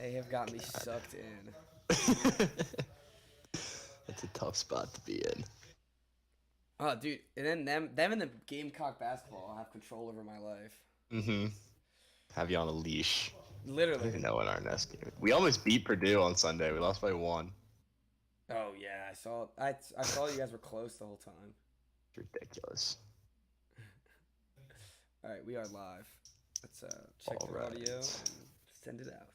They have got me sucked in. That's a tough spot to be in. Oh, dude, and then them in the Gamecock basketball have control over my life. Mm-hmm. Have you on a leash. I don't Literally. even know when our next game. We almost beat Purdue on Sunday. We lost by 1. Oh yeah, I saw. I saw you guys were close the whole time. It's ridiculous. All right, we are live. Let's check All the right. audio and send it out.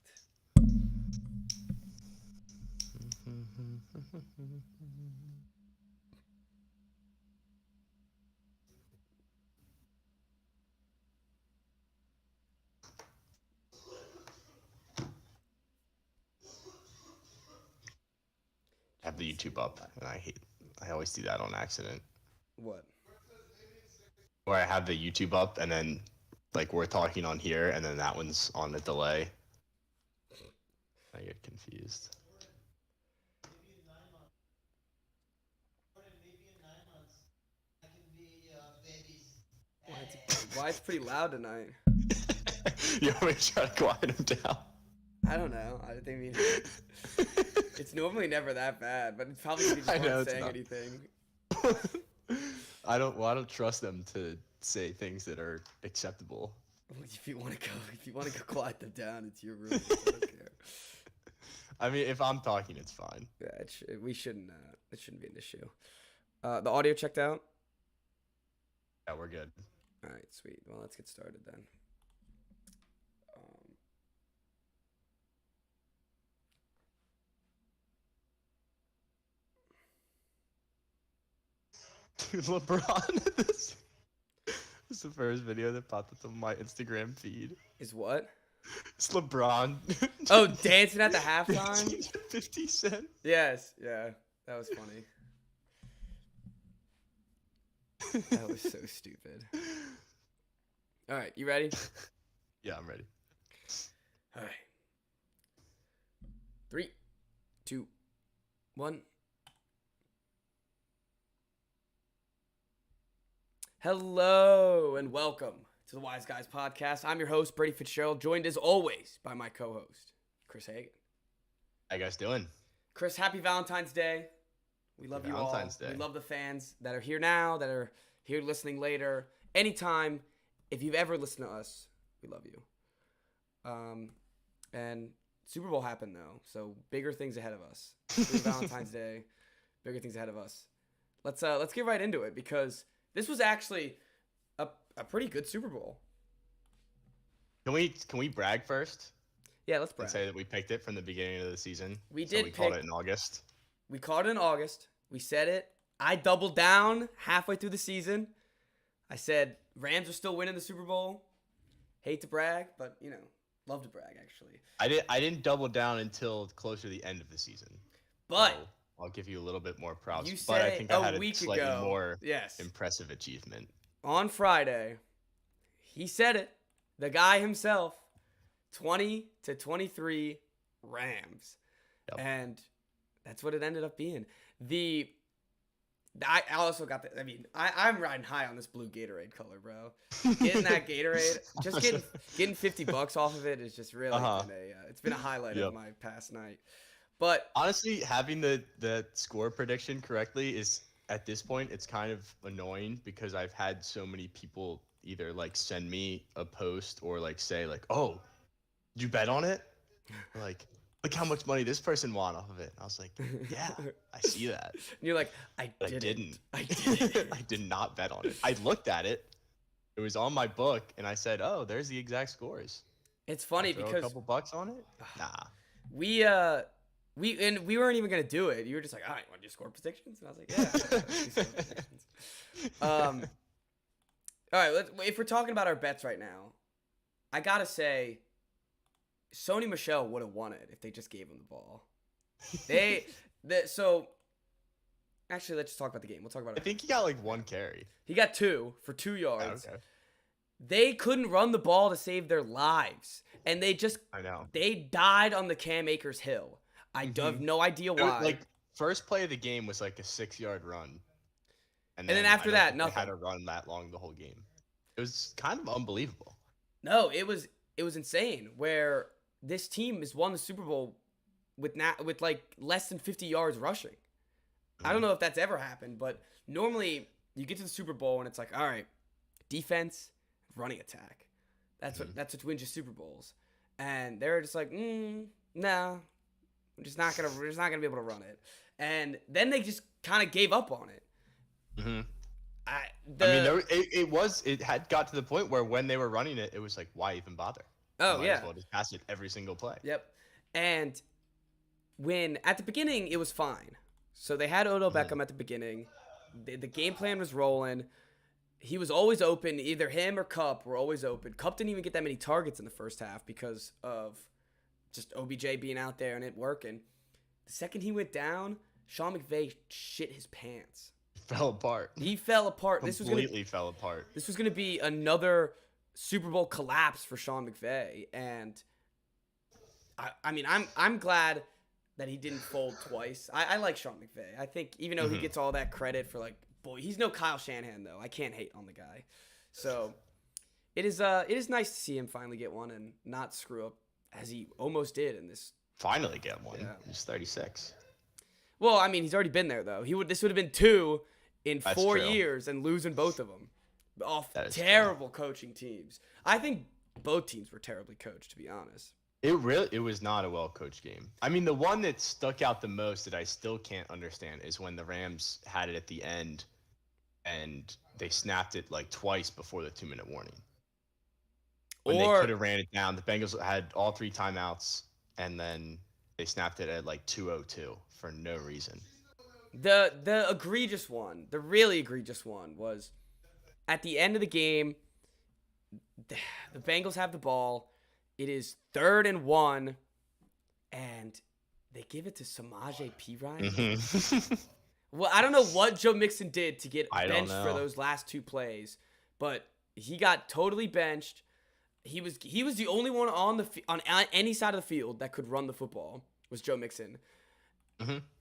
I have the YouTube up, and I always do that on accident. What? Where I have the YouTube up, and then like we're talking on here, and then that one's on the delay. I get confused. Why it's pretty loud tonight? You want me to try to quiet him down? I don't know. I mean, it's normally never that bad, but it's probably because I you know aren't it's saying not. anything. I don't trust them to say things that are acceptable. If you want to go quiet them down, it's your room. I don't care. I mean, if I'm talking, it's fine. Yeah, we shouldn't. It shouldn't be an issue. The audio checked out. Yeah, we're good. All right, sweet. Well, let's get started then. Dude, LeBron, this is the first video that popped up on my Instagram feed. Is what? It's LeBron. Oh, dancing at the halftime? dancing to 50 Cent. Yes, yeah. That was funny. That was so stupid. All right, you ready? Yeah, I'm ready. All right. 3, 2, 1. Hello and welcome to the Wise Guys Podcast. I'm your host, Brady Fitzgerald, joined as always by my co-host, Chris Hagan. How you guys doing? Chris, happy Valentine's Day. We love you all. Valentine's Day. We love the fans that are here now, that are here listening later. Anytime, if you've ever listened to us, we love you. And Super Bowl happened, though, so bigger things ahead of us. Valentine's Day, bigger things ahead of us. Let's get right into it, because this was actually a pretty good Super Bowl. Can we brag first? Yeah, let's And brag. say that we picked it from the beginning of the season. We So did we called pick- it in August. We called it in August. We said it. I doubled down halfway through the season. I said Rams are still winning the Super Bowl. Hate to brag, but love to brag actually. I didn't double down until closer to the end of the season. But So I'll give you a little bit more props. you But I said think a I had week a slightly ago. more Yes. impressive achievement. On Friday, he said it. The guy himself, 20-23 Rams. Yep. And that's what it ended up being. I also got the. I mean, I'm riding high on this blue Gatorade color, bro. Getting that Gatorade, just getting $50 off of it is just really it's been a highlight of my past night. But honestly, having the score prediction correctly is at this point it's kind of annoying because I've had so many people either like send me a post or like say like, "Oh, you bet on it?" Or like, "Look how much money this person won off of it." I was like, "Yeah, I see that." And you're like, I didn't. I didn't. I did not bet on it. I looked at it. It was on my book, and I said, "Oh, there's the exact scores." It's funny Throw because a couple bucks on it. Nah. we weren't even gonna do it. You were just like, all right, want to do score predictions? And I was like, yeah. Let's do score predictions. All right. If we're talking about our bets right now, I gotta say, Sony Michel would have won it if they just gave him the ball. So actually, let's just talk about the game. We'll talk about it. I think he got like 1 carry. He got 2 for 2 yards. Okay. They couldn't run the ball to save their lives, and they died on the Cam Akers hill. I have no idea why. Like first play of the game was like a 6-yard run, and then after that, they nothing. had to run that long the whole game. It was kind of unbelievable. No, it was insane. Where this team has won the Super Bowl with like less than 50 yards rushing. I don't know if that's ever happened, but normally you get to the Super Bowl and it's like, all right, defense, running attack. That's what wins you Super Bowls. And they're just like, no, we're just not gonna be able to run it. And then they just kind of gave up on it. Mm-hmm. It had got to the point where when they were running it, it was like, why even bother? Oh, yeah. As well just pass it every single play. Yep. And when at the beginning it was fine. So they had Odell Beckham at the beginning. The game plan was rolling. He was always open. Either him or Kupp were always open. Kupp didn't even get that many targets in the first half because of just OBJ being out there and it working. The second he went down, Sean McVay shit his pants. Fell apart. He fell apart. Completely fell apart. This was going to be another Super Bowl collapse for Sean McVay, and I mean, I'm glad that he didn't fold twice. I like Sean McVay. I think even though he gets all that credit for like, boy, he's no Kyle Shanahan though. I can't hate on the guy. So it is nice to see him finally get one and not screw up as he almost did in this. Finally get one. Yeah. He's 36. Well, I mean, he's already been there though. This would have been 2 in That's 4 true. years and losing both of them. Off That is terrible coaching teams. I think both teams were terribly coached, to be honest. It was not a well-coached game. I mean, the one that stuck out the most that I still can't understand is when the Rams had it at the end and they snapped it like twice before the 2-minute warning. When they could have ran it down, the Bengals had all 3 timeouts and then they snapped it at like 2:02 for no reason. The egregious one, the really egregious one was at the end of the game, the Bengals have the ball. It is 3rd and 1, and they give it to Samaje Perine. Well, I don't know what Joe Mixon did to get benched for those last 2 plays, but he got totally benched. He was the only one on any side of the field that could run the football was Joe Mixon.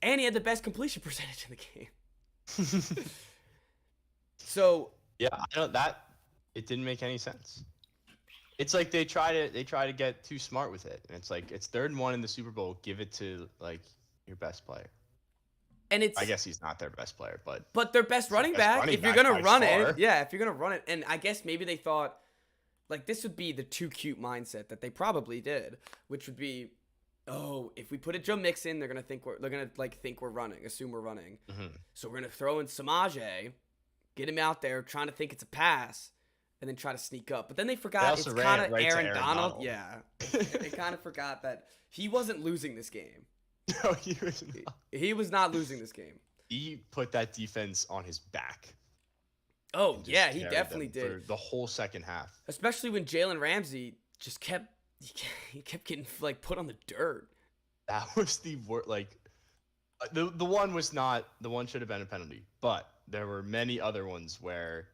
And he had the best completion percentage in the game. So yeah, it didn't make any sense. It's like they try to get too smart with it, and it's like it's 3rd and 1 in the Super Bowl. Give it to like your best player. And I guess he's not their best player, but their best running back. If you're gonna run it, if you're gonna run it, and I guess maybe they thought like this would be the too cute mindset that they probably did, which would be, oh, if we put a Joe Mixon, they're gonna think we're running, assume we're running. So we're gonna throw in Samaje, get him out there, trying to think it's a pass, and then try to sneak up. But then they forgot it's kind of Aaron Donald. Yeah, they kind of forgot that he wasn't losing this game. No, he was not. He was not losing this game. He put that defense on his back. Oh yeah, he definitely did. For the whole second half. Especially when Jalen Ramsey just kept getting like put on the dirt. That was the worst. Like the one was not. The one should have been a penalty, but there were many other ones where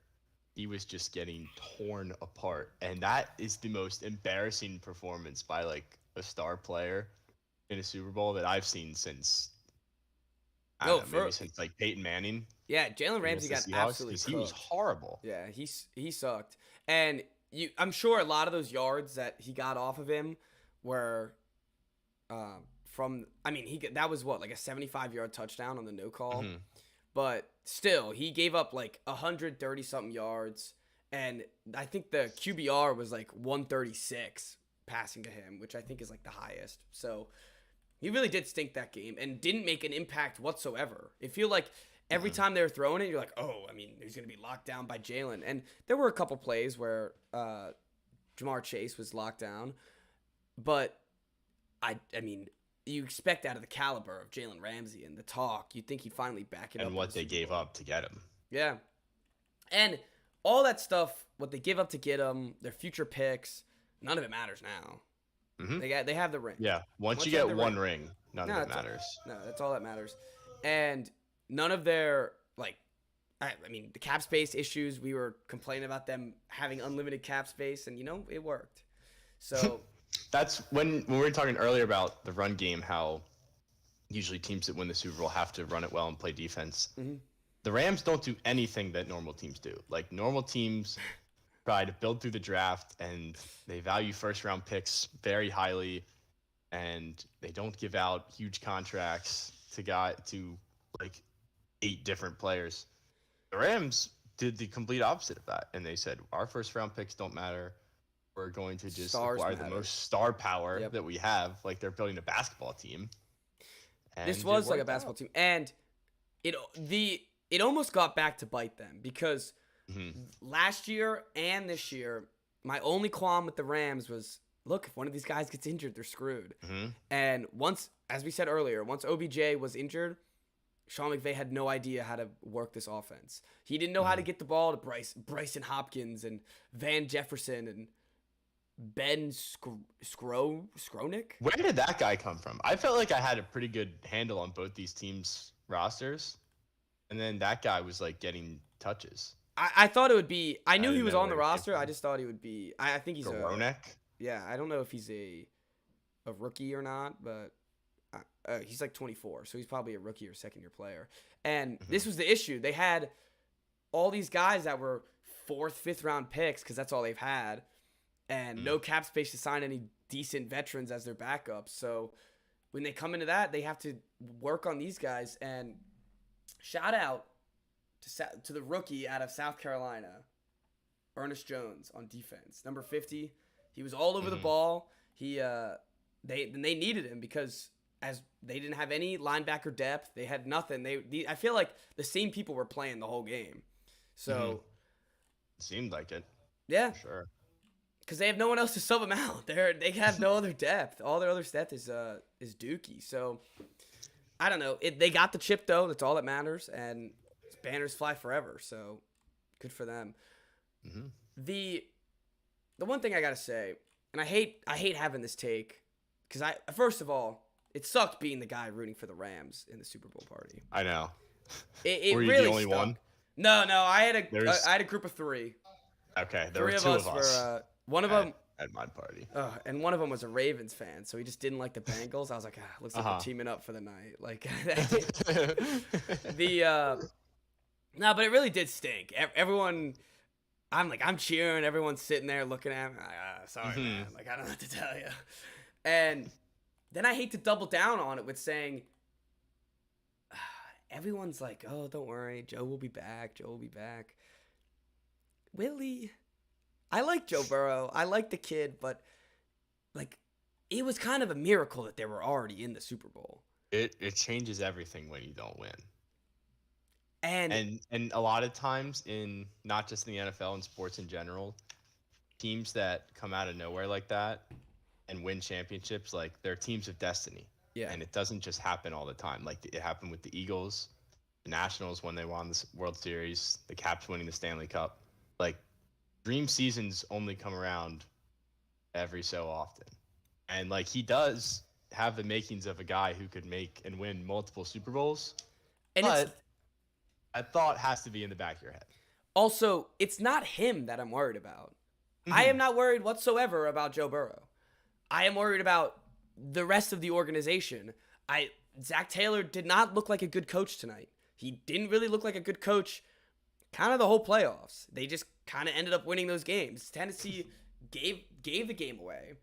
he was just getting torn apart, and that is the most embarrassing performance by like a star player in a Super Bowl that I've seen since. Maybe since like Peyton Manning. Yeah, Jalen Ramsey got absolutely cooked. He was horrible. Yeah, he sucked, and I'm sure a lot of those yards that he got off of him were from. I mean, that was what, like a 75-yard touchdown on the no call, but still he gave up like 130 something yards, and I think the QBR was like 136 passing to him, which I think is like the highest. So he really did stink that game and didn't make an impact whatsoever. It feel like every time they were throwing it, you're like, oh, I mean, he's going to be locked down by Jalen. And there were a couple plays where Jamar Chase was locked down. But, I mean, you expect out of the caliber of Jalen Ramsey and the talk, you'd think he'd finally back it up. And what they gave up to get him. Yeah. And all that stuff, what they give up to get him, their future picks, none of it matters now. They have the ring. Yeah. Once you get one ring, none of it matters. No, that's all that matters. And none of their, like, I mean, the cap space issues, we were complaining about them having unlimited cap space, and, it worked. So that's when we were talking earlier about the run game, how usually teams that win the Super Bowl have to run it well and play defense. The Rams don't do anything that normal teams do. Like, normal teams try to build through the draft, and they value first-round picks very highly, and they don't give out huge contracts to like 8 different players. The Rams did the complete opposite of that, and they said our first round picks don't matter. We're going to just Stars acquire the matter. most star power Yep. that we have. Like they're building a basketball team. And This it was like a worked basketball out. team, and it almost got back to bite them because last year and this year, my only qualm with the Rams was, look, if one of these guys gets injured, they're screwed. And once, as we said earlier, once OBJ was injured, Sean McVay had no idea how to work this offense. He didn't know how to get the ball to Bryson Hopkins and Van Jefferson and Ben Skronik. Where did that guy come from? I felt like I had a pretty good handle on both these teams' rosters, and then that guy was like getting touches. I thought it would be. I knew he didn't was know on the where he came roster. I from. just thought he would be. I think he's Skoronek? yeah. I don't know if he's a rookie or not, but he's like 24, so he's probably a rookie or second year player. And this was the issue. They had all these guys that were 4th, 5th round picks because that's all they've had, and no cap space to sign any decent veterans as their backups. So when they come into that, they have to work on these guys. And shout out to the rookie out of South Carolina, Ernest Jones on defense, number 50. He was all over the ball. They needed him because as they didn't have any linebacker depth, they had nothing. I feel like the same people were playing the whole game. So Seemed like it. yeah, Sure. because they have no one else to sub them out. They have no other depth. All their other depth is Dookie. So I don't know. They got the chip though. That's all that matters. And banners fly forever. So good for them. The one thing I gotta say, and I hate having this take, because first of all, it sucked being the guy rooting for the Rams in the Super Bowl party. I know. It Were you really the only stunk. one? No, I There's- had a group of 3. Okay, there 3 were of 2 us of us were one of them. at my party. And one of them was a Ravens fan, so he just didn't like the Bengals. I was like, looks like we're teaming up for the night. Like no, but it really did stink. Everyone, I'm cheering. Everyone's sitting there looking at me. Sorry, man. Like I don't know what to tell you. And then I hate to double down on it with saying, everyone's like, oh, don't worry, Joe will be back. Joe will be back. Willie. I like Joe Burrow. I like the kid, but like it was kind of a miracle that they were already in the Super Bowl. It changes everything when you don't win. And And a lot of times in not just in the NFL and sports in general, teams that come out of nowhere like that and win championships, like they're teams of destiny. yeah. And it doesn't just happen all the time. Like it happened with the Eagles, the Nationals when they won the World Series, the Caps winning the Stanley Cup. Like dream seasons only come around every so often. And like he does have the makings of a guy who could make and win multiple Super Bowls. And But that thought has to be in the back of your head. also, it's not him that I'm worried about. I am not worried whatsoever about Joe Burrow. I am worried about the rest of the organization. Zach Taylor did not look like a good coach tonight. He didn't really look like a good coach kind of the whole playoffs. They just kind of ended up winning those games. Tennessee gave the game away.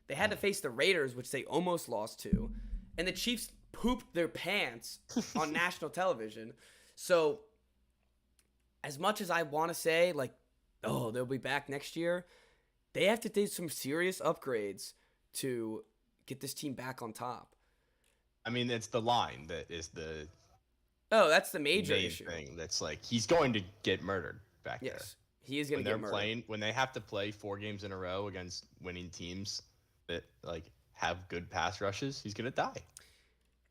They had to face the Raiders, which they almost lost to. And the Chiefs pooped their pants on national television. So as much as I want to say, like, oh, they'll be back next year, they have to do some serious upgrades to get this team back on top. I mean, it's the line that is the Oh, that's the major main issue. thing. That's like he's going to get murdered back there. Yes, he is going When to they're get murdered. playing, when they have to play 4 games in a row against winning teams that like have good pass rushes, he's gonna die.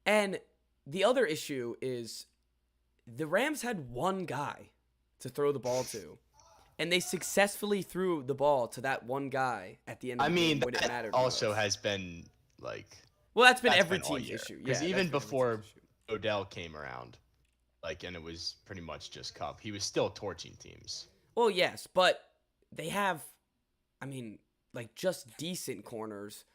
And the other issue is the Rams had one guy to throw the ball to, and they successfully threw the ball to that one guy at the end of I the mean, game when it that mattered also most. has been like Well, that's been that's every been all team's year. issue. Because Yeah, even that's been every before team's issue. Odell came around, like, and it was pretty much just Cup, he was still torching teams. Well, yes, but they have, I mean, like just decent corners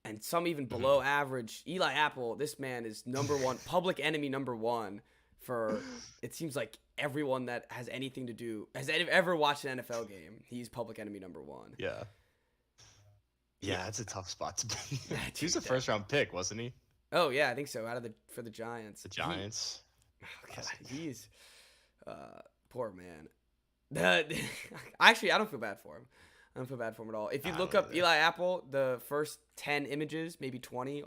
and some even below average. Eli Apple, this man is number one, public enemy number one for, it seems like everyone that has anything to do, has ever watched an NFL game, he's public enemy number one. Yeah. Yeah, that's a tough spot to be. Dude, He was a that- first round pick, wasn't he? Oh yeah, I think so. Out of for the Giants. The Giants. Oh God, he's poor man. Actually, I don't feel bad for him. I don't feel bad for him at all. If you I look don't up either. Eli Apple, the first 10 images, maybe 20,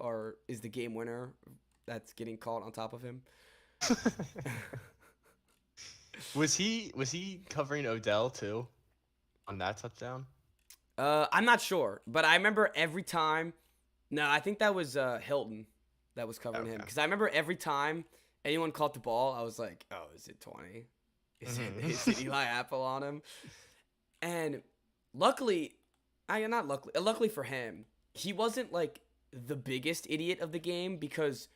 is the game winner that's getting called on top of him. Was he covering Odell too on that touchdown? I'm not sure, but I remember every time. No, I think that was Hilton that was covering him, Okay. because I remember every time anyone caught the ball, I was like, "Oh, is it 20? Is it Eli Apple on him?" And luckily, luckily for him, he wasn't like the biggest idiot of the game, because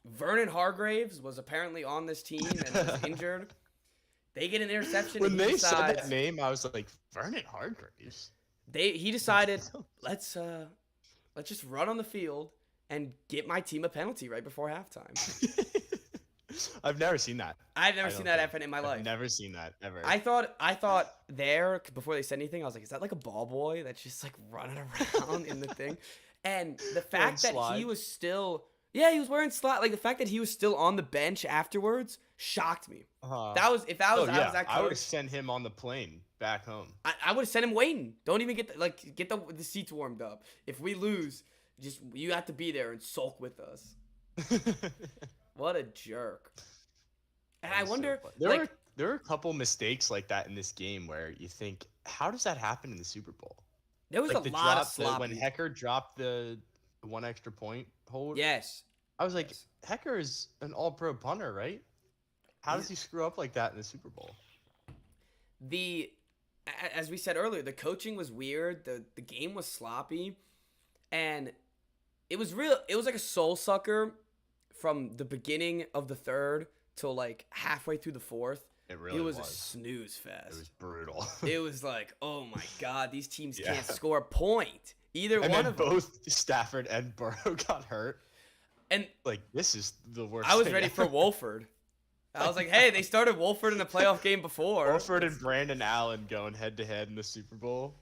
Vernon Hargraves was apparently on this team and was injured. They get an interception. When and they he said decides, that name, I was like, Vernon Hargraves. he decided, let's just run on the field and get my team a penalty right before halftime. I've never seen that. I've never I seen don't that think. happen in my I've life. never seen that ever. I thought there, before they said anything, I was like, is that like a ball boy that's just like running around in the thing? And the fact that he slides. was still, yeah, he was wearing slot. Like the fact that he was still on the bench afterwards shocked me. That was, if that was, I was that I would coach, send him on the plane back home. I would have sent him waiting. Don't even get the seats warmed up. If we lose, just you have to be there and sulk with us. What a jerk. And I That was so wonder, funny. There were a couple mistakes like that in this game where you think, how does that happen in the Super Bowl? there was Like a the lot of drop, sloppy. when Hecker dropped the one extra point hold. Yes. I was like, Yes. Hecker is an all-pro punter, right? How does he screw up like that in the Super Bowl? As we said earlier, the coaching was weird. The game was sloppy, and it was like a soul sucker from the beginning of the third till like halfway through the fourth. It really It was a was. snooze fest. It was brutal. It was like, oh my god, these teams Yeah. can't score a point. Either And one then of them. both Stafford and Burrow got hurt. And Like, this is the worst. I was thing ready for ever. Wolford. I was like, hey, they started Wolford in the playoff game before. Wolford and Brandon Allen going head to head in the Super Bowl.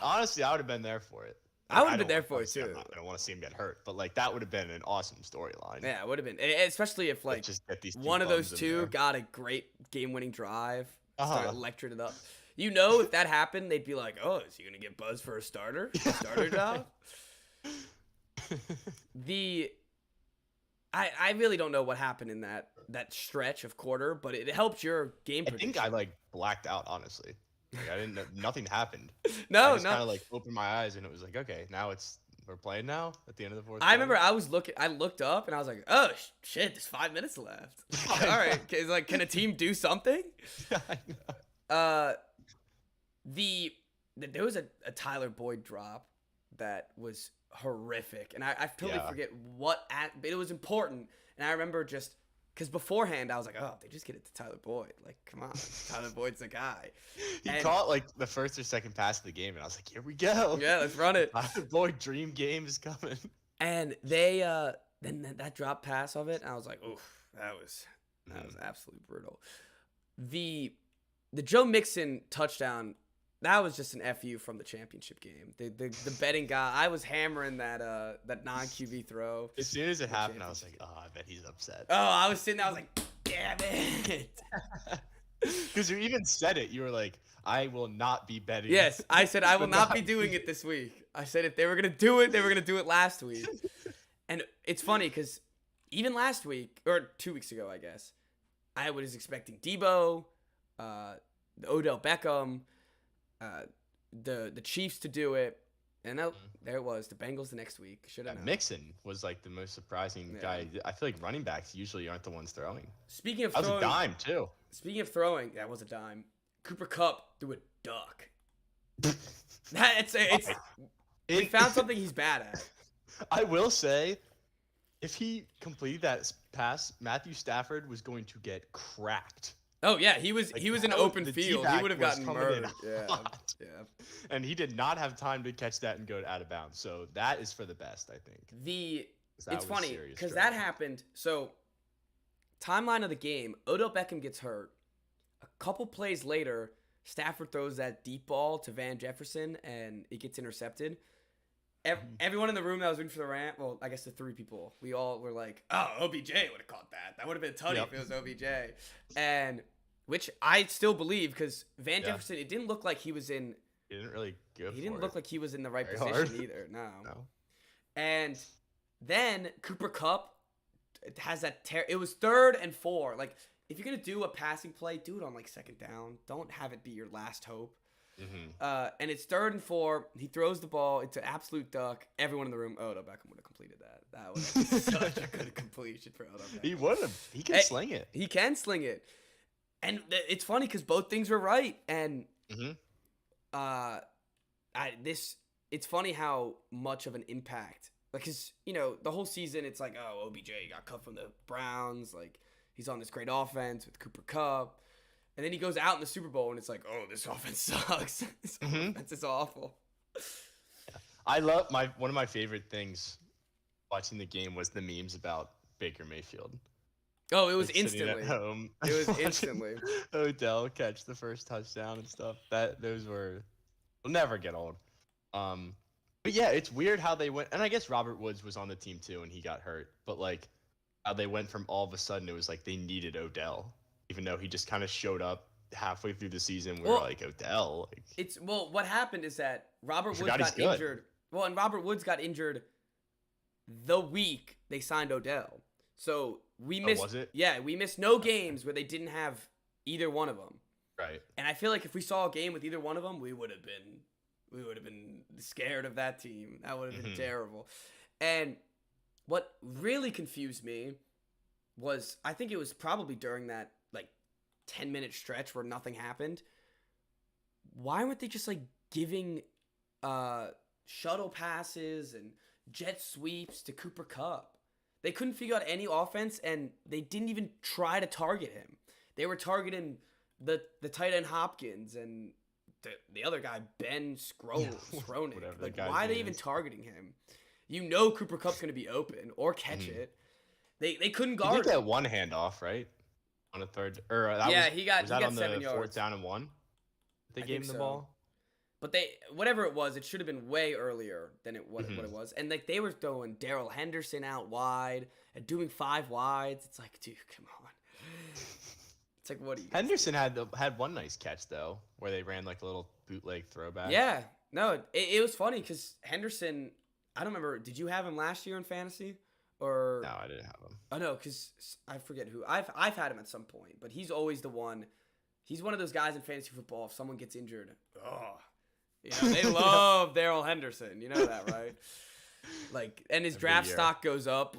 Honestly, I would have been there for it. I would've been don't there want- for it, obviously, too. I don't want to see him get hurt, but like that would have been an awesome storyline. Yeah, it would have been. Especially if like just get these two one of those bums in two there. got a great game-winning drive, Uh-huh. started electric it up. You know, if that happened, they'd be like, "Oh, is he gonna get buzzed for a starter job?" I really don't know what happened in that stretch of quarter, but it helped your game I prediction. think I like blacked out, honestly. Like, I didn't know, nothing happened. I no, just kind no. of like opened my eyes and it was like, okay, now we're playing now at the end of the fourth. I remember I looked up and I was like, "Oh shit, there's 5 minutes left." I All right, know. it's like, can a team do something? I know. There was a Tyler Boyd drop that was horrific, and I totally Yeah. forget but it was important, and I remember just because beforehand I was like, oh, they just get it to Tyler Boyd, like, come on, Tyler Boyd's the guy. He And- caught like the first or second pass of the game, and I was like, here we go. Yeah, let's run it. Tyler Boyd dream game is coming. And they then that drop pass of it, and I was like, oof, that was absolutely brutal. The Joe Mixon touchdown, that was just an FU from the championship game. The betting guy, I was hammering that non QB throw. As soon as it The happened, I was like, oh, I bet he's upset. Oh, I was sitting there, I was like, damn it. Because you even said it. You were like, I will not be betting. Yes, I said I will the not be doing it this week. I said if they were gonna do it, they were gonna do it last week. And it's funny because even last week or 2 weeks ago, I guess, I was expecting Debo, Odell Beckham, the Chiefs to do it, and there it was. The Bengals the next week. Should have known. Mixon was like the most surprising Yeah. guy. I feel like running backs usually aren't the ones throwing. Speaking of That was a throwing, dime too. that was a dime. Cooper Kupp threw a duck. It's we found something he's bad at. I will say, if he completed that pass, Matthew Stafford was going to get cracked. Oh yeah, he was Like, in that open the field. He D-back would have was gotten coming in murdered. Yeah, hot. yeah. And he did not have time to catch that and go out of bounds. So that is for the best, I think. 'Cause that It's was funny serious because drama. that happened. So timeline of the game: Odell Beckham gets hurt. A couple plays later, Stafford throws that deep ball to Van Jefferson, and it gets intercepted. everyone in the room that was rooting for the Rams, well, I guess the 3 people, we all were like, oh, OBJ would have caught that. That would have been Tutty if it was OBJ. And which I still believe because Van Jefferson, it didn't look like he was in. He didn't really go. He didn't look like he was in the right Very position hard. either. No. No. And then Cooper Kupp has that it was 3rd and 4. Like if you're gonna do a passing play, do it on like 2nd down. Don't have it be your last hope. And it's 3rd and 4. He throws the ball. It's an absolute duck. Everyone in the room, Odell Beckham would have completed that. That would have been such a good completion for Odell Beckham. He would have. He can sling it. He can sling it. And it's funny because both things were right. And it's funny how much of an impact. Like, cause the whole season it's like, oh, OBJ got cut from the Browns. Like he's on this great offense with Cooper Kupp. And then he goes out in the Super Bowl, and it's like, oh, this offense sucks. This offense is awful. I love one of my favorite things watching the game was the memes about Baker Mayfield. Oh, it was Like, sitting instantly. at home. It was watching instantly. Odell catch the first touchdown and stuff. Those will never get old. But yeah, it's weird how they went, and I guess Robert Woods was on the team too, and he got hurt. But like, how they went from all of a sudden it was like they needed Odell. Even though he just kind of showed up halfway through the season, we were like, Odell. Like, what happened is that Robert Woods forgot he's got good. injured. Well, and Robert Woods got injured the week they signed Odell. So we missed. was it? Yeah, we missed no games where they didn't have either one of them. right. And I feel like if we saw a game with either one of them, we would have been scared of that team. That would have been terrible. And what really confused me was I think it was probably during that 10-minute stretch where nothing happened. Why weren't they just giving shuttle passes and jet sweeps to Cooper Kupp? They couldn't figure out any offense, and they didn't even try to target him. They were targeting the tight end Hopkins and the other guy Ben Skronik. Why are they even targeting him? Cooper Kupp's going to be open or catch it. They couldn't guard. He did get one handoff, right? On a third, or he got 7 yards. 4th down and 1? They gave him the ball. But whatever it was, it should have been way earlier than what it was. And they were throwing Darrell Henderson out wide and doing 5 wides. It's like, dude, come on. It's like, what are you? Henderson had one nice catch though, where they ran like a little bootleg throwback. Yeah, no, it was funny because Henderson. I don't remember. Did you have him last year in fantasy? Or No, I didn't have him. Oh no, because I forget who. I've had him at some point, but he's always the one. He's one of those guys in fantasy football. If someone gets injured, they love Darrell Henderson. You know that, right? And his draft stock goes up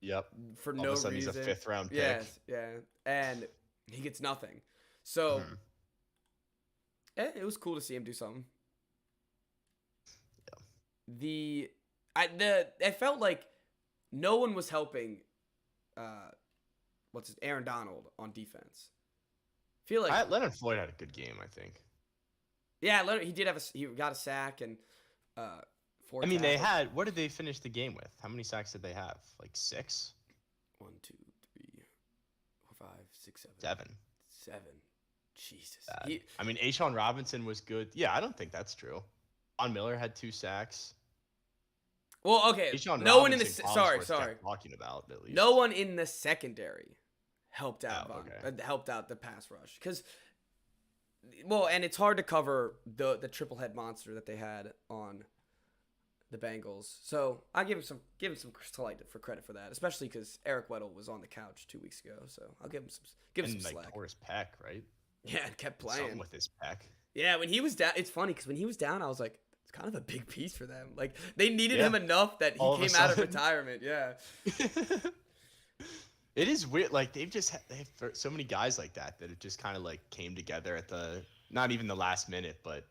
Yep. for All no of a sudden reason. he's a 5th round pick. Yes, yeah, and he gets nothing. So it was cool to see him do something. Yeah. I felt like no one was helping. Aaron Donald on defense. I feel like Leonard Floyd had a good game, I think. Yeah, he did have he got a sack and 4 I mean, they tackles. had. What did they finish the game with? How many sacks did they have? Like 6? 1, 2, 3, 4, 5, 6, 7. 7. 7. Jesus. I mean, Ashawn Robinson was good. Yeah, I don't think that's true. Von Miller had 2 sacks. Well, okay. Ashawn No one in the Robinson, sorry. Collinsworth kept talking about at least. No one in the secondary helped out. okay. Helped out the pass rush because. Well, and it's hard to cover the triple head monster that they had on the Bengals. So I give him some for credit for that, especially because Eric Weddle was on the couch 2 weeks ago. So I'll give him some slack. Tore his pec, right? Yeah, and kept playing. Something with his pec. Yeah, when he was down, it's funny because when he was down, I was like, it's kind of a big piece for them. Like they needed him enough that he came out of retirement. Yeah. It is weird. Like they have so many guys like that it just kind of came together at not even the last minute, but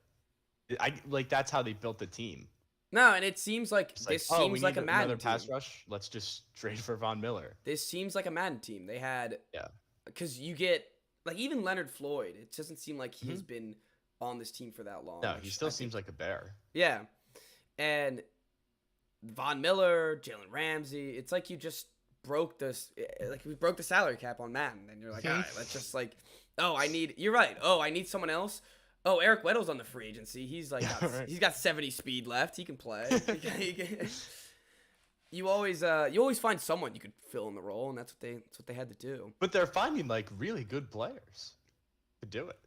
that's how they built the team. No, and it seems like It's seems like a Madden another team. pass rush. Let's just trade for Von Miller. This seems like a Madden team. They had Yeah. because you get even Leonard Floyd. It doesn't seem like he has been on this team for that long. No, he still seems like a bear. Yeah, and Von Miller, Jalen Ramsey. It's like you just broke we broke the salary cap on Madden, and you're like, all right, let's just you're right. Oh, I need someone else. Oh, Eric Weddle's on the free agency. He's like Right. he's got 70 speed left. He can play. You always find someone you could fill in the role, and that's what they had to do. But they're finding like really good players to do it.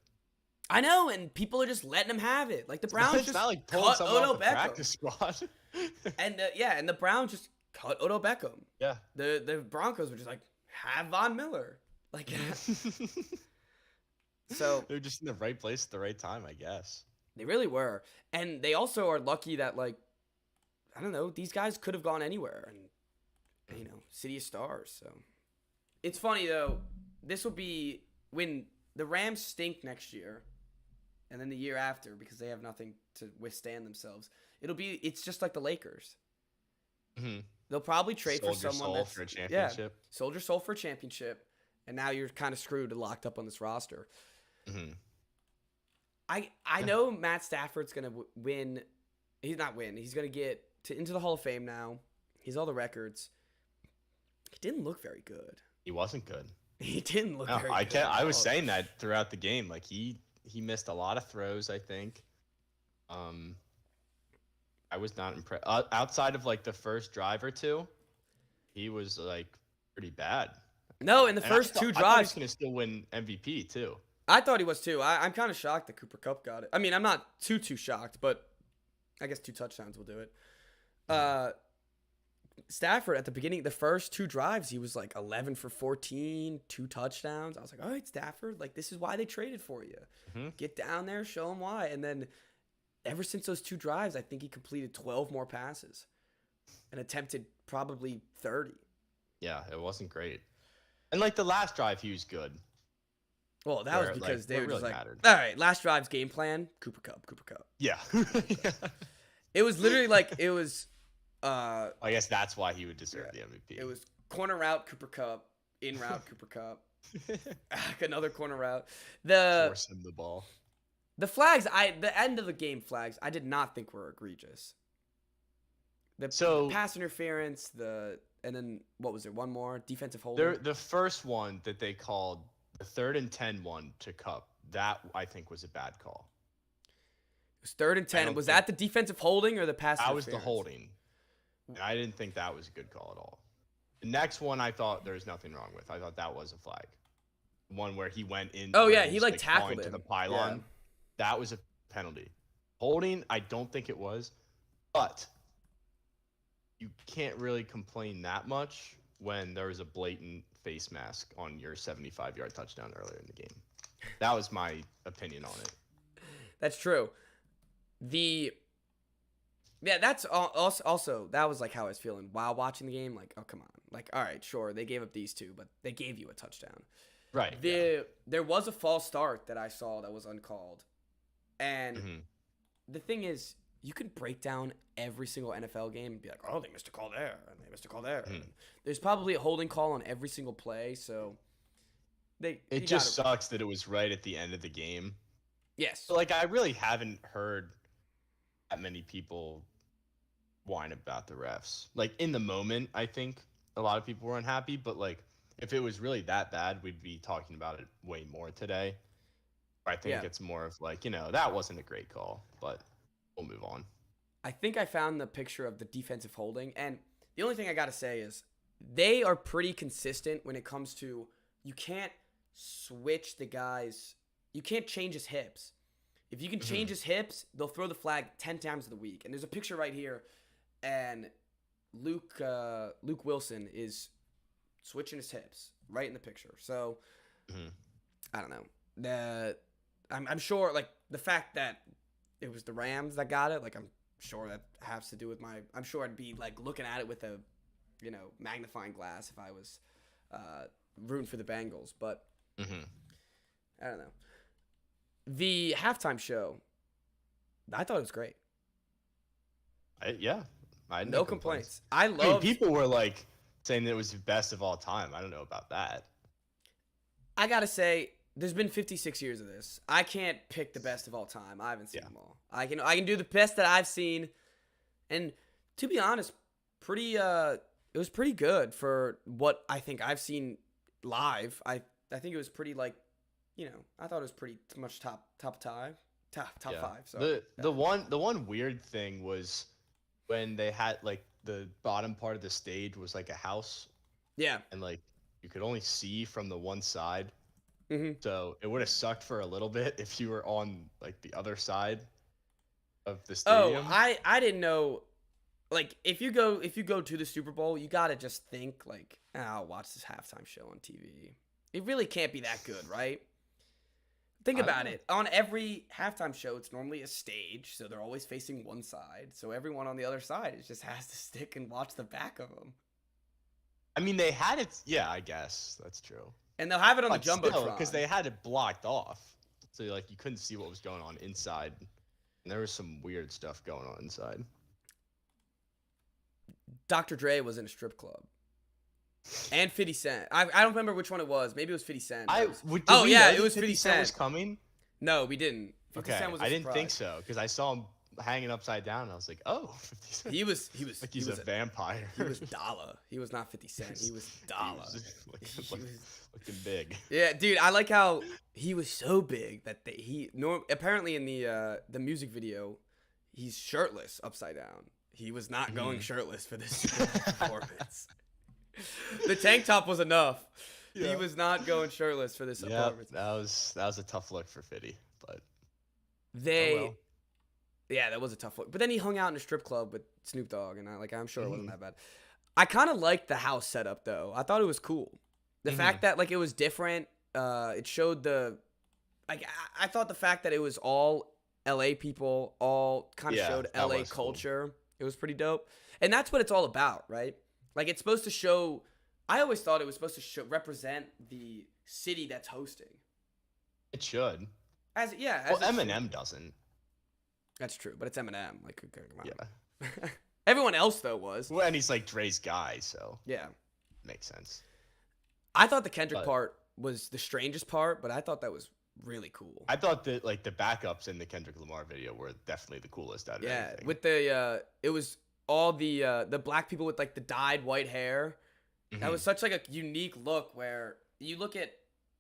I know, and people are just letting them have it. Like the Browns It's just not like pulling cut someone Odell off the Beckham, practice squad. and the Browns just cut Odell Beckham. Yeah. The Broncos were just like, have Von Miller. Like, so They're just in the right place at the right time, I guess. they really were, and they also are lucky that like, I don't know, these guys could have gone anywhere, and City of Stars. So it's funny though. This will be when the Rams stink next year, and then the year after because they have nothing to withstand themselves. It's just like the Lakers. Mm-hmm. They'll probably trade Sold for your someone soul that's for a championship. sold your soul for a championship, and now you're kind of screwed and locked up on this roster. Mm-hmm. I know Matt Stafford's gonna win. He's not win. He's gonna get into the Hall of Fame now. He's all the records. He didn't look very good. He wasn't good. He didn't look No, very I good. can't. at I was all. saying that throughout the game. Like he missed a lot of throws. I think. I was not impressed. Outside of like the first drive or two, he was like pretty bad. No, in the And first I two thought he was drives, gonna still win MVP too. I thought he was too. I'm kind of shocked that Cooper Kupp got it. I mean, I'm not too shocked, but I guess 2 touchdowns will do it. Stafford at the beginning, the first 2 drives, he was like 11 for 14, 2 touchdowns. I was like, all right, Stafford, like this is why they traded for you. Mhm. Get down there, show them why. And then ever since those 2 drives, I think he completed 12 more passes and attempted probably 30. Yeah, it wasn't great. And like the last drive, he was good. Well, that Where, was because like, they what were just really like, mattered. all right, last drive's game plan, Cooper Kupp. Yeah. It was literally like, it was, I guess that's why he would deserve the MVP. it was corner route, Cooper Kupp, in route, Cooper Kupp, another corner route. Force him the ball. The flags, the end of the game flags, I did not think were egregious. The pass interference, and then what was there? One more defensive holding. The first one that they called, the 3rd and 10 one to Cup, that I think was a bad call. It was 3rd and 10. don't Was think- that the defensive holding or the pass That interference? was the holding. And I didn't think that was a good call at all. The next one I thought there was nothing wrong with. I thought that was a flag. One where he went in. Oh, where yeah, he, was, like, tackled falling to him. the pylon. Yeah. That was a penalty. Holding, I don't think it was. But you can't really complain that much when there was a blatant face mask on your 75-yard touchdown earlier in the game. That was my opinion on it. That's true. That's also that was like how I was feeling while watching the game. Like, oh come on, like all right, sure, they gave up these 2, but they gave you a touchdown. Right. There was a false start that I saw that was uncalled, and Mhm. the thing is, you can break down every single NFL game and be like, oh, they missed a call there, and they missed a call there. Mhm. And there's probably a holding call on every single play, so It you just gotta- sucks that it was right at the end of the game. yes. So, like, I really haven't heard that many people whine about the refs. Like, in the moment, I think a lot of people were unhappy, but, like, if it was really that bad, we'd be talking about it way more today. I think Yeah. it's more of, like, that wasn't a great call, but we'll move on. I think I found the picture of the defensive holding, and the only thing I got to say is they are pretty consistent when it comes to you can't switch the guys. You can't change his hips. If you can change his hips, they'll throw the flag 10 times of the week. And there's a picture right here, and Luke Wilson is switching his hips right in the picture. So Mhm. I don't know. I'm sure like the fact that it was the Rams that got it, like I'm sure that has to do with I'm sure I'd be like looking at it with a magnifying glass if I was rooting for the Bengals, but Mhm. I don't know. The halftime show, I thought it was great. Yeah. I had No complaints. I mean, love people were, like, saying that it was the best of all time. I don't know about that. I gotta say, there's been 56 years of this. I can't pick the best of all time. I haven't seen Yeah. them all. I can do the best that I've seen, and to be honest, it was pretty good for what I think I've seen live. I think it was pretty I thought it was pretty much top top Yeah. 5. So The one weird thing was when they had like the bottom part of the stage was like a house, yeah. and like you could only see from the one side. hmm So it would have sucked for a little bit if you were on like the other side of the Oh, stadium. I didn't know. Like if you go to the Super Bowl, you gotta just think like, I'll watch this halftime show on TV. It really can't be that good, right? Think I don't about know. it. On every halftime show, it's normally a stage, so they're always facing one side. So everyone on the other side just has to stick and watch the back of them. I mean, they had it. Yeah, I guess that's true. And they'll have it on the But still, jumbotron. because they had it blocked off, so like you couldn't see what was going on inside, and there was some weird stuff going on inside. Dr. Dre was in a strip club. And 50 Cent. I don't remember which one it was. Maybe it was 50 Cent. I It was- would. Oh, Did we yeah, know it that was 50 50 Cent was Cent. coming. No, we didn't. 50 Okay, Cent was a I didn't think surprise. so because I saw him hanging upside down. And I was like, oh, 50 Cent. He was like he he's was a vampire. He was dollar. He was not 50 Cent. He was dollar. He was- looking big. Yeah, dude, I like how he was so big that apparently in the music video, he's shirtless upside down. He was not going shirtless for this Super Bowl performance. The tank top was enough. He Yeah. was not going shirtless for this Yeah, performance. that was a tough look for Fitty, but They, well. yeah, that was a tough look. But then he hung out in a strip club with Snoop Dogg, and I'm sure it wasn't Mm-hmm. that bad. I kind of liked the house setup though. I thought it was cool. The Mm-hmm. fact that like it was different. It showed I thought the fact that it was all LA people, all kind of Yeah, showed that LA was cool. culture. It was pretty dope, and that's what it's all about, right? Like it's supposed to show. I always thought it was supposed to represent the city that's hosting. it should. As Well, it should. Eminem doesn't. That's true, but it's Eminem. Like, okay, come on. Yeah. Everyone else though was. Well, and he's like Dre's guy, so Yeah. makes sense. I thought the Kendrick But- part was the strangest part, but I thought that was really cool. I thought that like the backups in the Kendrick Lamar video were definitely the coolest out of Yeah, everything. with it was all the black people with like the dyed white hair. That Mhm. was such like a unique look where you look at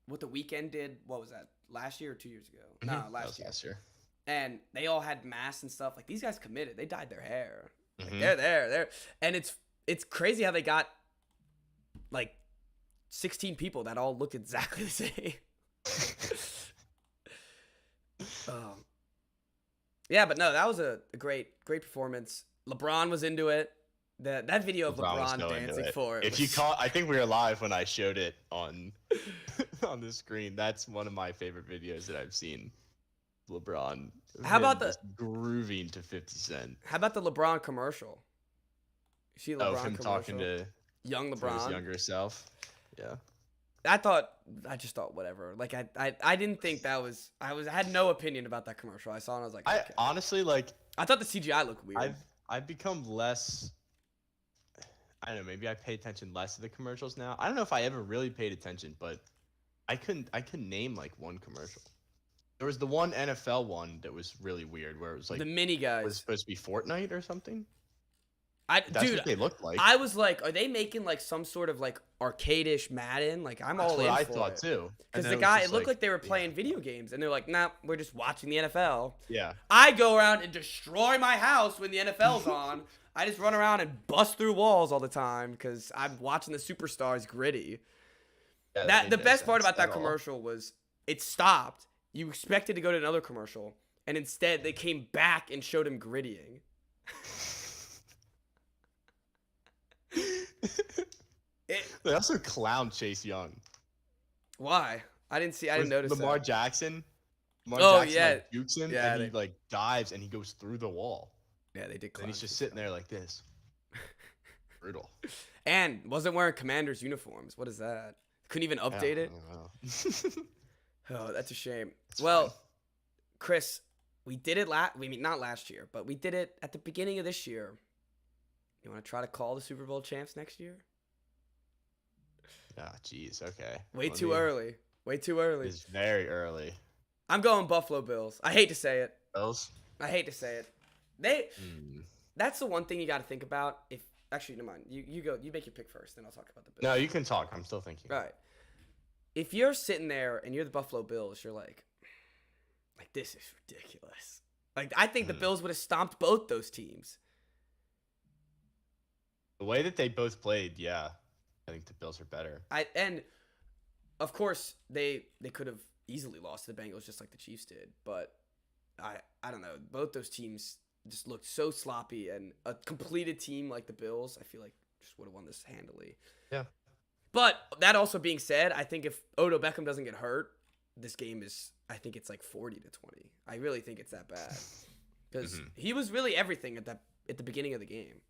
what The Weeknd did. What was that? Last year or 2 years ago? Mhm. No, That last was year. last year. And they all had masks and stuff. Like these guys committed. They dyed their hair. Like, Mhm. they're there. And it's crazy how they got like 16 people that all looked exactly the same. Yeah, but no, that was a great performance. LeBron was into it. That video of LeBron was LeBron going to dancing it. for it. If you caught, I think we were live when I showed it on on the screen. That's one of my favorite videos that I've seen. LeBron. How about him just grooving to 50 Cent? How about the LeBron commercial? You see the Oh, LeBron him commercial? talking to Young his LeBron. younger self. Yeah. I just thought whatever. Like I didn't think that was. I had no opinion about that commercial. I saw it and I was like, I okay. honestly like. I thought the CGI looked weird. I've become less. I don't know. Maybe I pay attention less to the commercials now. I don't know if I ever really paid attention, but I couldn't name like one commercial. There was the one NFL one that was really weird, where it was like the mini was guys. supposed to be Fortnite or something. That's Dude, what they looked like. I was like, are they making like some sort of like arcade-ish Madden? Like I'm That's all what in I for thought it. too. Because And the then guy, was it just looked like they were playing video games, and they're like, nah, we're just watching the NFL. Yeah. I go around and destroy my house when the NFL's on. I just run around and bust through walls all the time because I'm watching the superstars gritty. Yeah, That made the no best part sense about that at all. commercial was it stopped. You expected to go to another commercial, and instead they came back and showed him grittying. They also clown Chase Young. Why? I didn't notice Lamar that. Jackson. Oh, Jackson, yeah. like, jukes him, Yeah, and he like dives and he goes through the wall. Yeah, they did. And he's just sitting there like this. Brutal. And wasn't wearing Commanders uniforms. What is that? Couldn't even update it. Oh, that's a shame. Well, fine. Chris, we did it not last year, but we did it at the beginning of this year. You want to try to call the Super Bowl champs next year? Ah, jeez. Okay. Way Let too me- early. Way too early. It's very early. I'm going Buffalo Bills. I hate to say it. Bills. I hate to say it. That's the one thing you got to think about. If actually, never mind. You go. You make your pick first, then I'll talk about the Bills. No, you can talk. I'm still thinking. Right. If you're sitting there and you're the Buffalo Bills, you're like, Like, this is ridiculous. Like, I think the Mhm. Bills would have stomped both those teams. The way that they both played, yeah, I think the Bills are better. And of course they could have easily lost to the Bengals just like the Chiefs did, but I don't know. Both those teams just looked so sloppy, and a completed team like the Bills, I feel like just would have won this handily. Yeah. But that also being said, I think if Odell Beckham doesn't get hurt, this game is, I think it's like 40-20. I really think it's that bad because Mhm. he was really everything at the beginning of the game.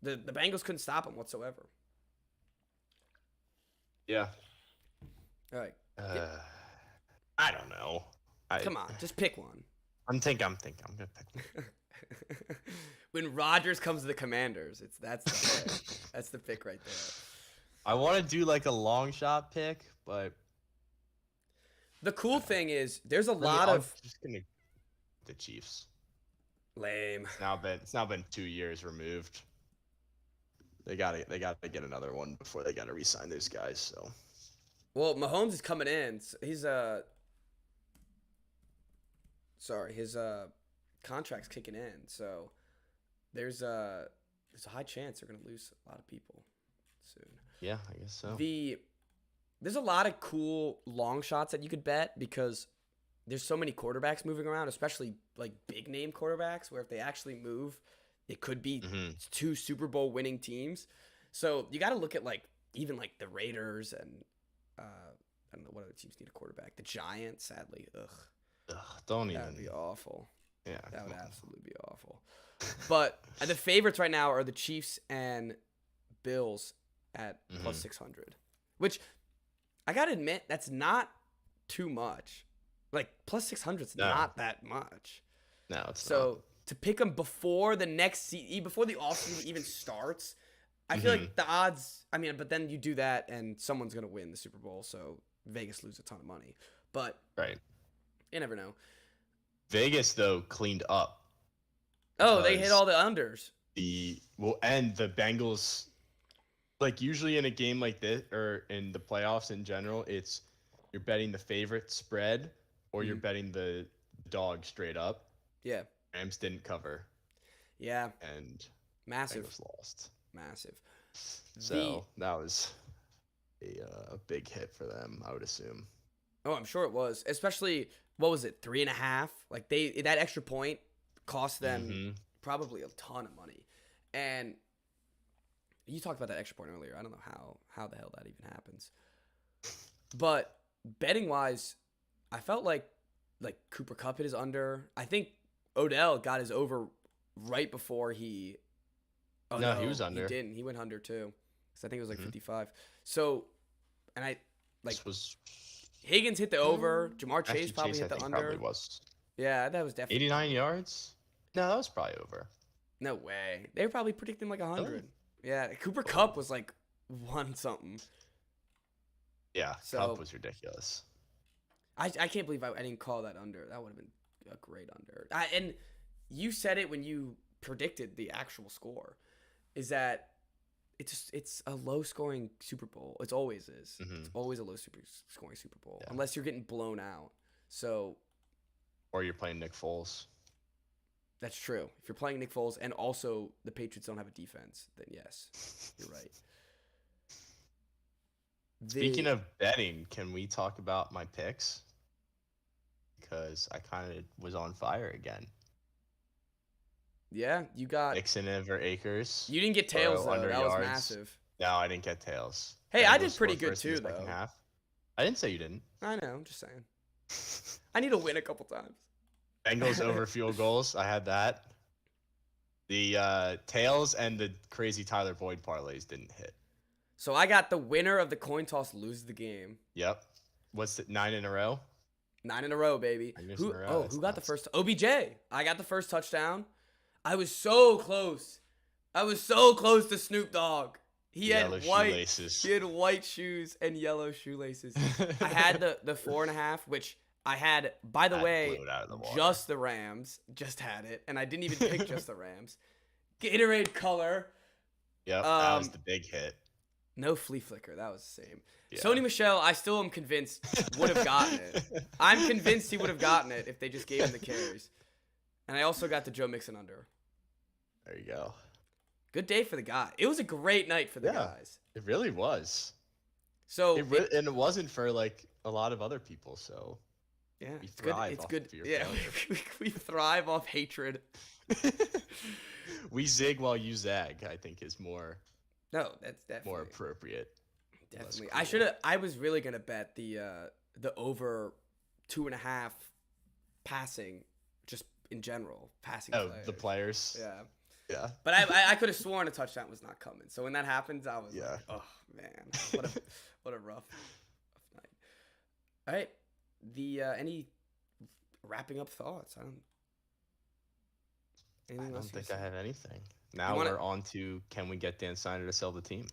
The Bengals couldn't stop him whatsoever. Yeah. All right, I don't know. come on, just pick one. I'm thinking. I'm gonna pick one. When Rodgers comes to the Commanders, that's the pick. That's the pick right there. I want to do like a long shot pick, but The cool thing is, there's a I'm lot of just gonna the Chiefs. lame. It's now been 2 years removed. They gotta get another one before they gotta re-sign those guys. So Well, Mahomes is coming in. He's sorry, his contract's kicking in. So there's a high chance they're gonna lose a lot of people soon. yeah, I guess so. There's a lot of cool long shots that you could bet because there's so many quarterbacks moving around, especially like big name quarterbacks, where if they actually move, it could be Mhm. 2 Super Bowl winning teams. So you got to look at like even like the Raiders and I don't know what other teams need a quarterback. The Giants, sadly, Ugh, don't that would even. be awful. Yeah. That would come on. absolutely be awful. But the favorites right now are the Chiefs and Bills at plus Mhm. 600, which I gotta admit that's not too much. Like plus 600 is No. not that much. No, it's So to pick them before the next before the offseason even starts, I feel Mhm. like the odds. I mean, but then you do that and someone's gonna win the Super Bowl, so Vegas lose a ton of money. But not. Right. you never know. Vegas though cleaned up Oh, they hit because all the unders. and the Bengals. Like usually in a game like this, or in the playoffs in general, it's you're betting the favorite spread, or you're Mhm. betting the dog straight up. Yeah, Rams didn't cover, yeah, and massive, Bengals lost. massive. So that was a big hit for them, I would assume. Oh, I'm sure it was. Especially what was it, 3.5? Like that extra point cost them Mhm. probably a ton of money. And you talked about that extra point earlier. I don't know how the hell that even happens. But betting wise, I felt like Cooper Kupp hit his under. I think Odell got his over right before he. Oh No, he was under. He didn't. He went under too. Because I think it was like Mhm. 55. So, and like This was Higgins hit the over. Jamar actually Chase probably Chase, I hit the think, under. probably was Yeah, that was definitely 89 yards. No, that was probably over. No way. They were probably predicting like 100. Yeah, Cooper Kupp was like 1 something. Yeah, So- Cup was ridiculous. I can't believe I didn't call that under. That would have been a great under. And you said it when you predicted the actual score. Is that it's a low scoring Super Bowl. It always is. Mhm. It's always a low scoring Super Bowl Yeah. unless you're getting blown out. So Or you're playing Nick Foles. that's true. If you're playing Nick Foles and also the Patriots don't have a defense, then yes, you're right. Speaking of betting, can we talk about my picks? Because I kind of was on fire again. Yeah, you got. Mixon over Acres. You didn't get tails though. under That was yards. massive. No, I didn't get tails. Hey, I Bengals did pretty scored good first in the too, second though. half. I didn't say you didn't. I know. I'm just saying. I need to win a couple times. Bengals over field goals. I had that. The tails and the crazy Tyler Boyd parlays didn't hit. So I got the winner of the coin toss lose the game. Yep. What's it? 9 in a row? 9 in a row, baby. 9 Who? in a row, Oh, that's who got the nuts. first? OBJ. I got the first touchdown. I was so close. I was so close to Snoop Dogg. He Yellow had white. shoelaces. He had white shoes and yellow shoelaces. I had the 4.5, which I had. By the I way, blew it out of the water. just the Rams. Just had it, and I didn't even pick just the Rams. Gatorade color. Yep, that was um, the big hit. No flea flicker. That was the same. Yeah. Sony Michel, I still am convinced would have gotten it. I'm convinced he would have gotten it if they just gave him the carries. And I also got the Joe Mixon under. There you go. Good day for the guy. It was a great night for the guys. It really was. So And it wasn't for like a lot of other people. So yeah, we it's good. thrive It's off good. of your Yeah, failure. we thrive off hatred. We zig while you zag, I think, is more That's definitely more appropriate. Definitely. Less I cool. should have. I was really gonna bet the over 2.5 passing, just in general passing. Oh, players. the players. Yeah. Yeah. But I could have sworn a touchdown was not coming. So when that happens, I was Yeah. like, oh man, what a rough night. All right, the any wrapping up thoughts? I don't else you think say? I have anything. Now wanna- we're on to can we get Dan Snyder to sell the team?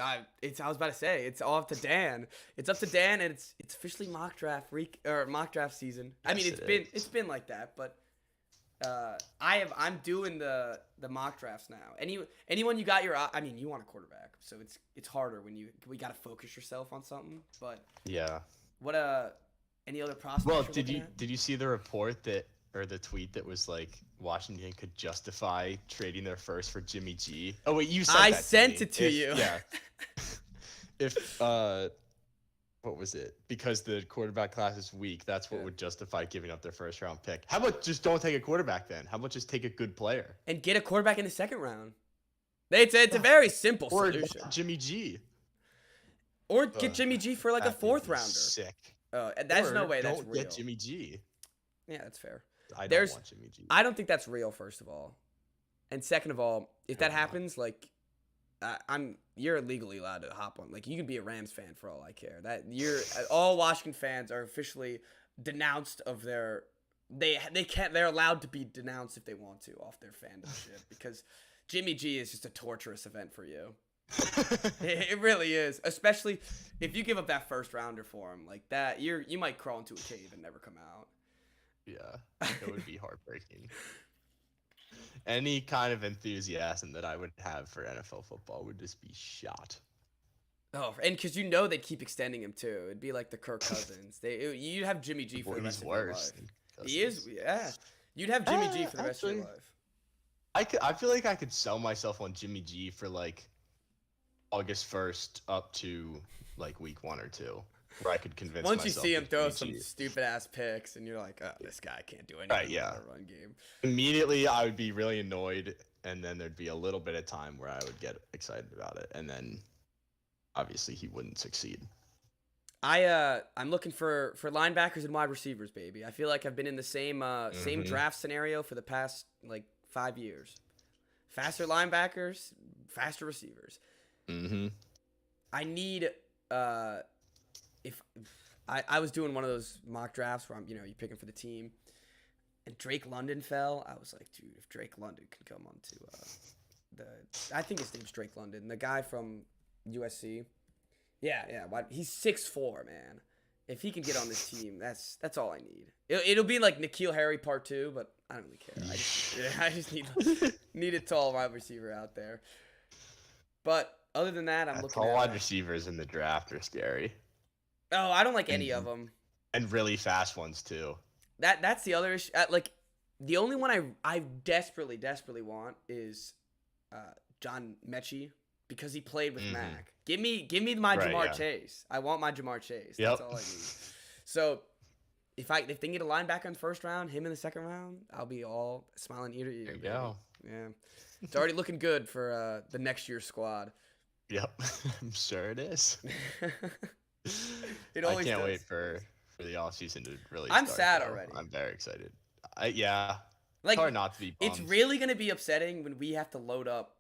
I was about to say it's all up to Dan. It's up to Dan, and it's officially mock draft mock draft season. I mean, Yes, it's been like that, but I'm doing the mock drafts now. Anyone you got your I mean, you want a quarterback, so it's harder when we got to focus yourself on something. But Yeah. what any other prospects? Well, you're did looking you at? did you see the report that or the tweet that was like Washington could justify trading their first for Jimmy G? Oh wait, you sent I that to sent me. it to you. Yeah. If what was it? Because the quarterback class is weak, that's what Yeah. would justify giving up their first round pick. How about just don't take a quarterback then? How about just take a good player? And get a quarterback in the second round. It's a very simple Or solution. Jimmy G. Or get Jimmy G for like a That'd be fourth rounder. Sick. There's no Or way that's don't real. get Jimmy G. Yeah, that's fair. I don't There's- want Jimmy G. I don't think that's real, first of all, and second of all, if that Hell no. happens, like, you're legally allowed to hop on. Like, you can be a Rams fan for all I care. That all Washington fans are officially denounced of their. They can't. They're allowed to be denounced if they want to off their fandomship because Jimmy G is just a torturous event for you. It really is, especially if you give up that first rounder for him like that. You might crawl into a cave and never come out. Yeah, it would be heartbreaking. Any kind of enthusiasm that I would have for NFL football would just be shot. Oh, and because they'd keep extending him too. It'd be like the Kirk Cousins. You'd have Jimmy G for the rest He's of your worse. life. than He is, Cousins. yeah. You'd have Jimmy G for the rest of your actually- life. I feel like I could sell myself on Jimmy G for like August 1st up to like week 1 or 2, where I could convince Once you myself see him with throw Jimmy some G. stupid ass picks, and you're like, oh, this guy can't do anything Right, yeah. in a run game. Immediately I would be really annoyed, and then there'd be a little bit of time where I would get excited about it, and then obviously he wouldn't succeed. I'm looking for linebackers and wide receivers, baby. I feel like I've been in the same Mhm. draft scenario for the past like 5 years. Faster linebackers, faster receivers. Mm-hmm. I need if I was doing one of those mock drafts where you're picking for the team, and Drake London fell. I was like, dude, if Drake London can come onto I think his name's Drake London, the guy from USC. Yeah. He's 6'4", man. If he can get on this team, that's all I need. It'll be like N'Keal Harry Part 2, but I don't really care. I just need a tall wide receiver out there. But other than that, I'm looking Tall at wide receivers in the draft are scary, Oh, I don't like any of them. and really fast ones too. That's the other issue. Like the only one I desperately want is John Mechie because he played with Mhm. Mac. Give me my Right, Jamar yeah. Chase. I want my Jamar Chase. Yep. That's all I need. So if they can get a linebacker in the first round, him in the second round, I'll be all smiling ear to ear. There you baby. go. Yeah, it's already looking good for the next year's squad. Yep, I'm sure it is. It I always can't does. wait for the off season to really. I'm start, sad though. already. I'm very excited. Yeah, Like it's hard not to be. Bummed. it's really gonna be upsetting when we have to load up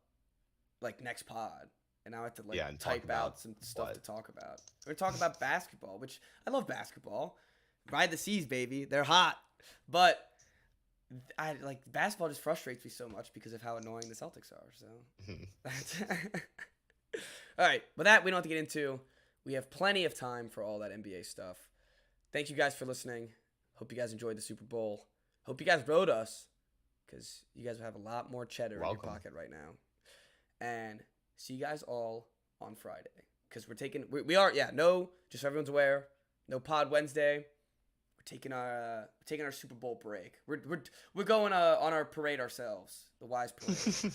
like next pod, and I have to Yeah, and talk type about out some stuff what? to talk about. We're talking about basketball, which I love basketball. Ride the seas, baby. They're hot, but I like basketball just frustrates me so much because of how annoying the Celtics are. So Mhm. that's all right. But that we don't have to get into. We have plenty of time for all that NBA stuff. Thank you guys for listening. Hope you guys enjoyed the Super Bowl. Hope you guys rode us because you guys will have a lot more cheddar in Welcome. your pocket right now. And see you guys all on Friday because we are just so everyone's aware, no pod Wednesday. We're taking our Super Bowl break. We're going on our parade ourselves, the Wise Parade.